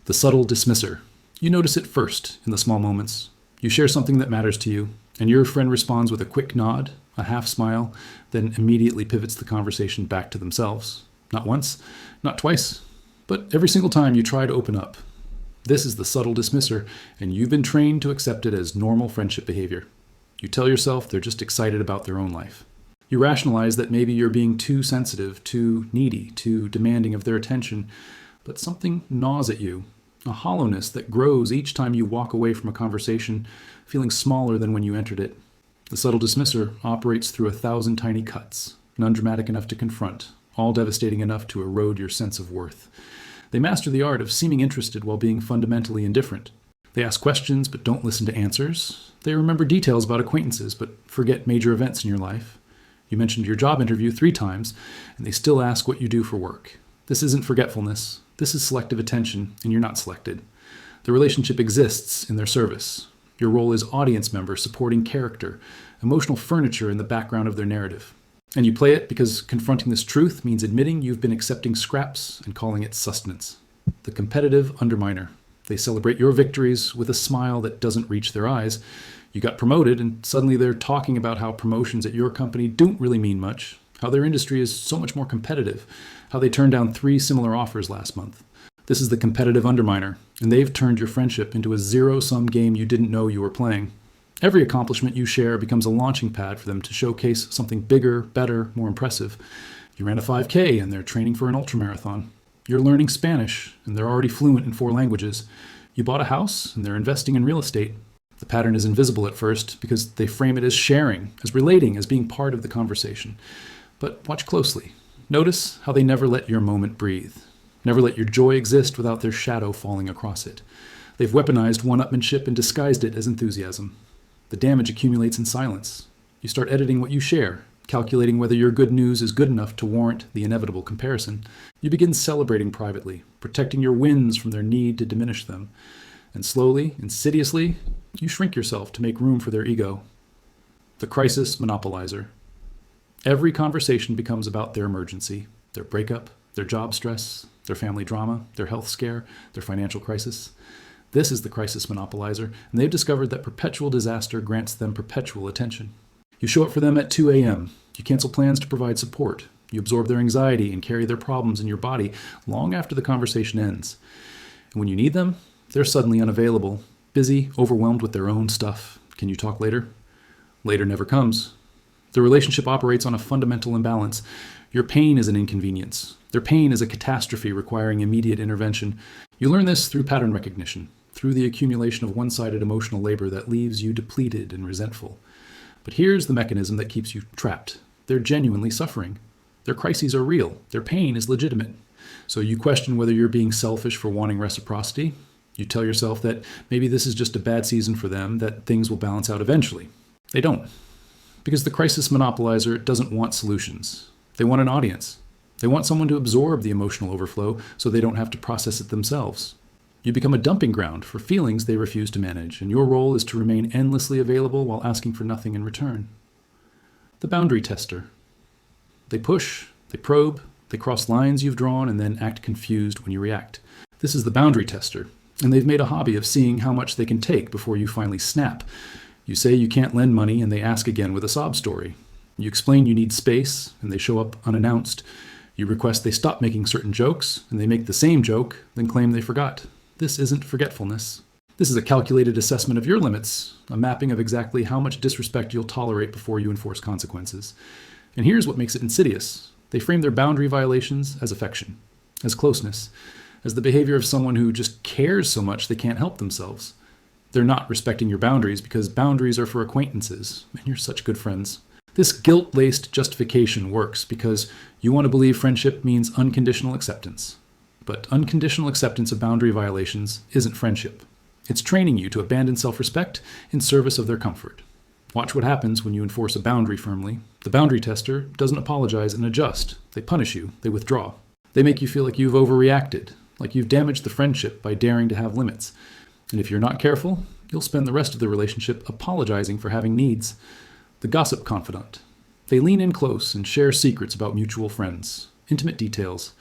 The subtle dismisser. You notice it first in the small moments. You share something that matters to you, and your friend responds with a quick nod, a half smile, then immediately pivots the conversation back to themselves. Not once, not twice, but every single time you try to open up. This is the subtle dismisser, and you've been trained to accept it as normal friendship behavior. You tell yourself they're just excited about their own life. You rationalize that maybe you're being too sensitive, too needy, too demanding of their attention, but something gnaws at you, a hollowness that grows each time you walk away from a conversation feeling smaller than when you entered it. The subtle dismisser operates through 1,000 tiny cuts, none dramatic enough to confront, all devastating enough to erode your sense of worth. They master the art of seeming interested while being fundamentally indifferent. They ask questions but don't listen to answers. They remember details about acquaintances but forget major events in your life. You mentioned your job interview 3 times, and they still ask what you do for work. This isn't forgetfulness. This is selective attention, and you're not selected. The relationship exists in their service. Your role is audience member, supporting character, emotional furniture in the background of their narrative. And you play it because confronting this truth means admitting you've been accepting scraps and calling it sustenance. The competitive underminer. They celebrate your victories with a smile that doesn't reach their eyes. You got promoted, and suddenly they're talking about how promotions at your company don't really mean much, how their industry is so much more competitive, how they turned down 3 similar offers last month. This is the competitive underminer, and they've turned your friendship into a zero-sum game you didn't know you were playing. Every accomplishment you share becomes a launching pad for them to showcase something bigger, better, more impressive. You ran a 5K, and they're training for an ultramarathon. You're learning Spanish, and they're already fluent in 4 languages. You bought a house, and they're investing in real estate. The pattern is invisible at first because they frame it as sharing, as relating, as being part of the conversation. But watch closely. Notice how they never let your moment breathe. Never let your joy exist without their shadow falling across it. They've weaponized one-upmanship and disguised it as enthusiasm. The damage accumulates in silence. You start editing what you share, calculating whether your good news is good enough to warrant the inevitable comparison. You begin celebrating privately, protecting your wins from their need to diminish them. And slowly, insidiously, you shrink yourself to make room for their ego. The crisis monopolizer. Every conversation becomes about their emergency, their breakup, their job stress, their family drama, their health scare, their financial crisis. This is the crisis monopolizer, and they've discovered that perpetual disaster grants them perpetual attention. You show up for them at 2 a.m. You cancel plans to provide support. You absorb their anxiety and carry their problems in your body long after the conversation ends. And when you need them, they're suddenly unavailable, busy, overwhelmed with their own stuff. Can you talk later? Later never comes. The relationship operates on a fundamental imbalance. Your pain is an inconvenience. Their pain is a catastrophe requiring immediate intervention. You learn this through pattern recognition, through the accumulation of one-sided emotional labor that leaves you depleted and resentful. But here's the mechanism that keeps you trapped. They're genuinely suffering. Their crises are real. Their pain is legitimate. So you question whether you're being selfish for wanting reciprocity. You tell yourself that maybe this is just a bad season for them, that things will balance out eventually. They don't. Because the crisis monopolizer doesn't want solutions. They want an audience. They want someone to absorb the emotional overflow so they don't have to process it themselves. You become a dumping ground for feelings they refuse to manage, and your role is to remain endlessly available while asking for nothing in return. The boundary tester. They push, they probe, they cross lines you've drawn, and then act confused when you react. This is the boundary tester, and they've made a hobby of seeing how much they can take before you finally snap. You say you can't lend money, and they ask again with a sob story. You explain you need space, and they show up unannounced. You request they stop making certain jokes, and they make the same joke, then claim they forgot. This isn't forgetfulness. This is a calculated assessment of your limits, a mapping of exactly how much disrespect you'll tolerate before you enforce consequences. And here's what makes it insidious. They frame their boundary violations as affection, as closeness, as the behavior of someone who just cares so much they can't help themselves. They're not respecting your boundaries because boundaries are for acquaintances, and you're such good friends. This guilt-laced justification works because you want to believe friendship means unconditional acceptance. But unconditional acceptance of boundary violations isn't friendship. It's training you to abandon self-respect in service of their comfort. Watch what happens when you enforce a boundary firmly. The boundary tester doesn't apologize and adjust. They punish you. They withdraw. They make you feel like you've overreacted, like you've damaged the friendship by daring to have limits. And if you're not careful, you'll spend the rest of the relationship apologizing for having needs. The gossip confidant. They lean in close and share secrets about mutual friends, intimate details,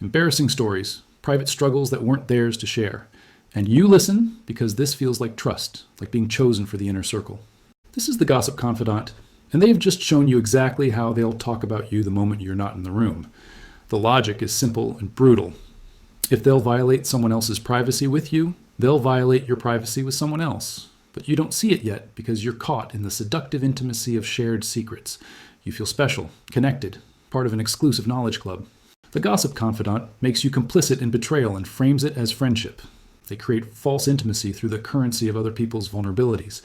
embarrassing stories, private struggles that weren't theirs to share. And you listen because this feels like trust, like being chosen for the inner circle. This is the gossip confidant, and they've just shown you exactly how they'll talk about you the moment you're not in the room. The logic is simple and brutal. If they'll violate someone else's privacy with you, they'll violate your privacy with someone else. But you don't see it yet because you're caught in the seductive intimacy of shared secrets. You feel special, connected, part of an exclusive knowledge club. The gossip confidant makes you complicit in betrayal and frames it as friendship. They create false intimacy through the currency of other people's vulnerabilities.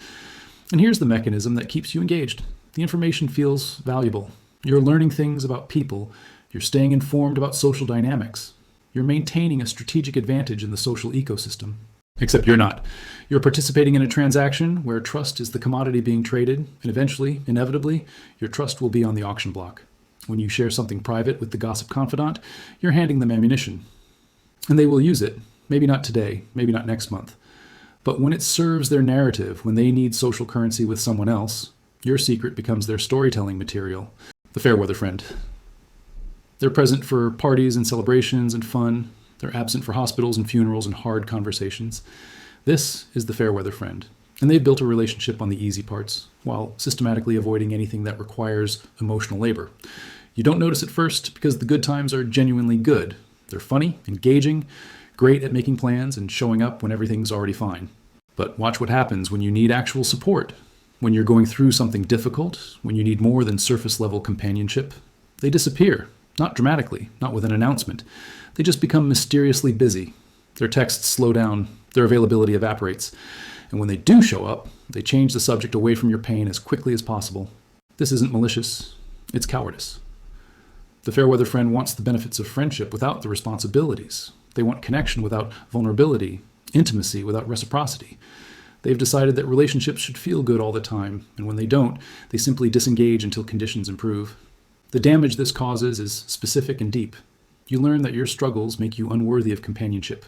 And here's the mechanism that keeps you engaged. The information feels valuable. You're learning things about people. You're staying informed about social dynamics. You're maintaining a strategic advantage in the social ecosystem. Except you're not. You're participating in a transaction where trust is the commodity being traded, and eventually, inevitably, your trust will be on the auction block. When you share something private with the gossip confidant, you're handing them ammunition. And they will use it. Maybe not today, maybe not next month. But when it serves their narrative, when they need social currency with someone else, your secret becomes their storytelling material. The fair weather friend. They're present for parties and celebrations and fun. They're absent for hospitals and funerals and hard conversations. This is the fair weather friend. And they've built a relationship on the easy parts, while systematically avoiding anything that requires emotional labor. You don't notice at first because the good times are genuinely good. They're funny, engaging, great at making plans and showing up when everything's already fine. But watch what happens when you need actual support, when you're going through something difficult, when you need more than surface-level companionship. They disappear, not dramatically, not with an announcement. They just become mysteriously busy. Their texts slow down, their availability evaporates. And when they do show up, they change the subject away from your pain as quickly as possible. This isn't malicious, it's cowardice. The fair weather friend wants the benefits of friendship without the responsibilities. They want connection without vulnerability, intimacy without reciprocity. They've decided that relationships should feel good all the time, and when they don't, they simply disengage until conditions improve. The damage this causes is specific and deep. You learn that your struggles make you unworthy of companionship,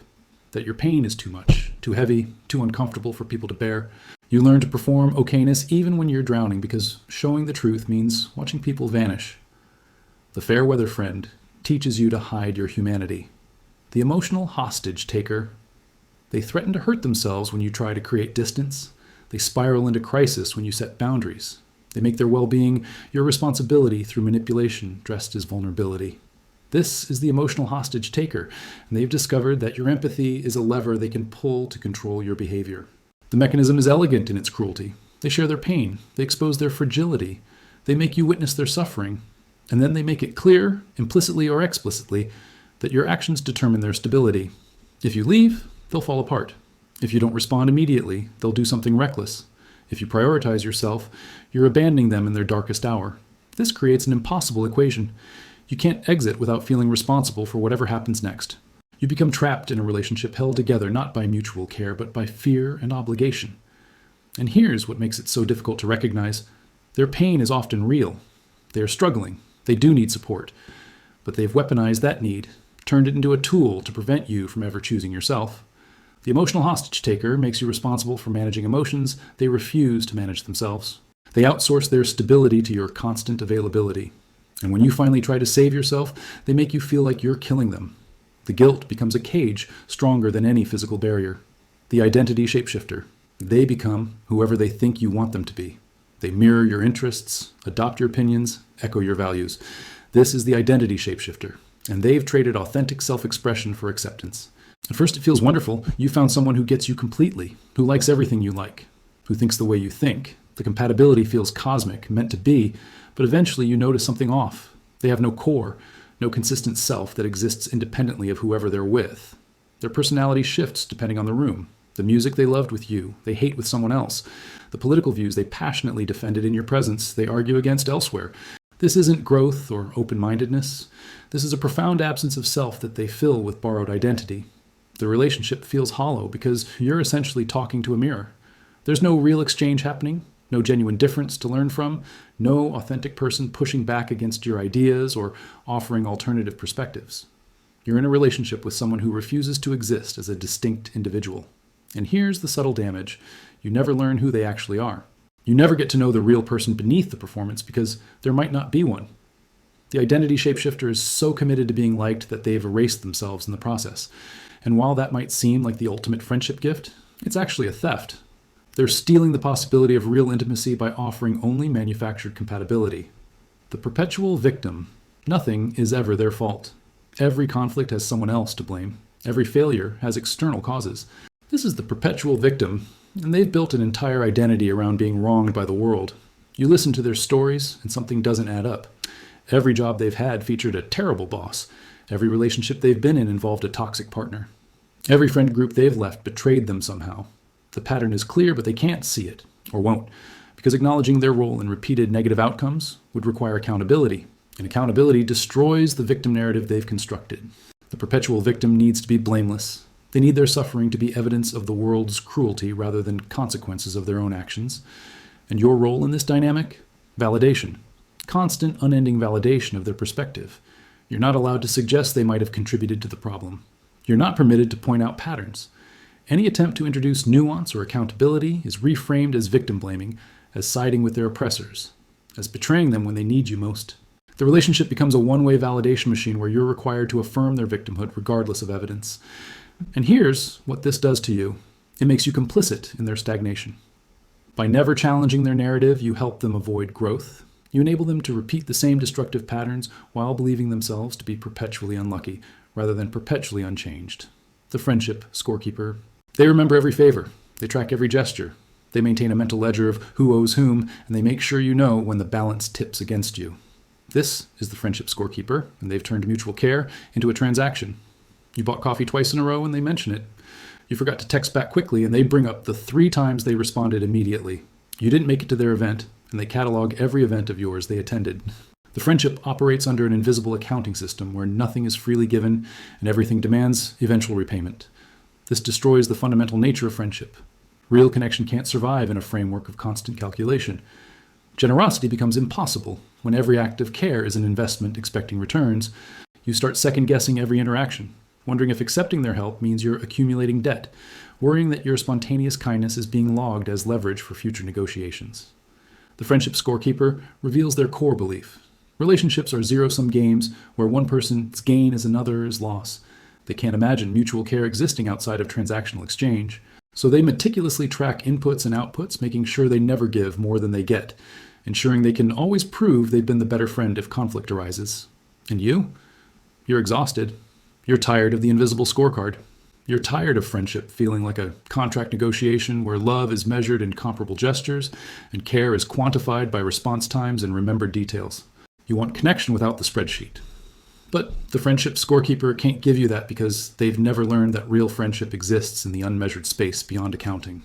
that your pain is too much, too heavy, too uncomfortable for people to bear. You learn to perform okayness even when you're drowning, because showing the truth means watching people vanish. The fair weather friend teaches you to hide your humanity. The emotional hostage taker. They threaten to hurt themselves when you try to create distance. They spiral into crisis when you set boundaries. They make their well-being your responsibility through manipulation dressed as vulnerability. This is the emotional hostage taker, and they've discovered that your empathy is a lever they can pull to control your behavior. The mechanism is elegant in its cruelty. They share their pain. They expose their fragility. They make you witness their suffering. And then they make it clear, implicitly or explicitly, that your actions determine their stability. If you leave, they'll fall apart. If you don't respond immediately, they'll do something reckless. If you prioritize yourself, you're abandoning them in their darkest hour. This creates an impossible equation. You can't exit without feeling responsible for whatever happens next. You become trapped in a relationship held together not by mutual care, but by fear and obligation. And here's what makes it so difficult to recognize. Their pain is often real. They are struggling. They do need support. But they've weaponized that need, turned it into a tool to prevent you from ever choosing yourself. The emotional hostage taker makes you responsible for managing emotions they refuse to manage themselves. They outsource their stability to your constant availability. And when you finally try to save yourself, they make you feel like you're killing them. The guilt becomes a cage stronger than any physical barrier. The identity shapeshifter. They become whoever they think you want them to be. They mirror your interests, adopt your opinions, echo your values. This is the identity shapeshifter, and they've traded authentic self-expression for acceptance. At first it feels wonderful. You found someone who gets you completely, who likes everything you like, who thinks the way you think. The compatibility feels cosmic, meant to be, but eventually you notice something off. They have no core, no consistent self that exists independently of whoever they're with. Their personality shifts depending on the room. The music they loved with you, they hate with someone else. The political views they passionately defended in your presence, they argue against elsewhere. This isn't growth or open-mindedness. This is a profound absence of self that they fill with borrowed identity. The relationship feels hollow because you're essentially talking to a mirror. There's no real exchange happening, no genuine difference to learn from, no authentic person pushing back against your ideas or offering alternative perspectives. You're in a relationship with someone who refuses to exist as a distinct individual. And here's the subtle damage. You never learn who they actually are. You never get to know the real person beneath the performance because there might not be one. The identity shapeshifter is so committed to being liked that they've erased themselves in the process. And while that might seem like the ultimate friendship gift, it's actually a theft. They're stealing the possibility of real intimacy by offering only manufactured compatibility. The perpetual victim. Nothing is ever their fault. Every conflict has someone else to blame. Every failure has external causes. This is the perpetual victim, and they've built an entire identity around being wronged by the world. You listen to their stories, and something doesn't add up. Every job they've had featured a terrible boss. Every relationship they've been in involved a toxic partner. Every friend group they've left betrayed them somehow. The pattern is clear, but they can't see it, or won't, because acknowledging their role in repeated negative outcomes would require accountability, and accountability destroys the victim narrative they've constructed. The perpetual victim needs to be blameless. They need their suffering to be evidence of the world's cruelty rather than consequences of their own actions. And your role in this dynamic? Validation. Constant, unending validation of their perspective. You're not allowed to suggest they might have contributed to the problem. You're not permitted to point out patterns. Any attempt to introduce nuance or accountability is reframed as victim blaming, as siding with their oppressors, as betraying them when they need you most. The relationship becomes a one-way validation machine where you're required to affirm their victimhood regardless of evidence. And here's what this does to you. It makes you complicit in their stagnation. By never challenging their narrative, you help them avoid growth. You enable them to repeat the same destructive patterns while believing themselves to be perpetually unlucky, rather than perpetually unchanged. The friendship scorekeeper. They remember every favor. They track every gesture. They maintain a mental ledger of who owes whom, and they make sure you know when the balance tips against you. This is the friendship scorekeeper, and they've turned mutual care into a transaction. You bought coffee twice in a row, and they mention it. You forgot to text back quickly, and they bring up the 3 times they responded immediately. You didn't make it to their event, and they catalog every event of yours they attended. The friendship operates under an invisible accounting system where nothing is freely given and everything demands eventual repayment. This destroys the fundamental nature of friendship. Real connection can't survive in a framework of constant calculation. Generosity becomes impossible when every act of care is an investment expecting returns. You start second-guessing every interaction, wondering if accepting their help means you're accumulating debt, worrying that your spontaneous kindness is being logged as leverage for future negotiations. The friendship scorekeeper reveals their core belief. Relationships are zero-sum games where one person's gain is another's loss. They can't imagine mutual care existing outside of transactional exchange. So they meticulously track inputs and outputs, making sure they never give more than they get, ensuring they can always prove they've been the better friend if conflict arises. And you? You're exhausted. You're tired of the invisible scorecard. You're tired of friendship feeling like a contract negotiation where love is measured in comparable gestures and care is quantified by response times and remembered details. You want connection without the spreadsheet. But the friendship scorekeeper can't give you that because they've never learned that real friendship exists in the unmeasured space beyond accounting.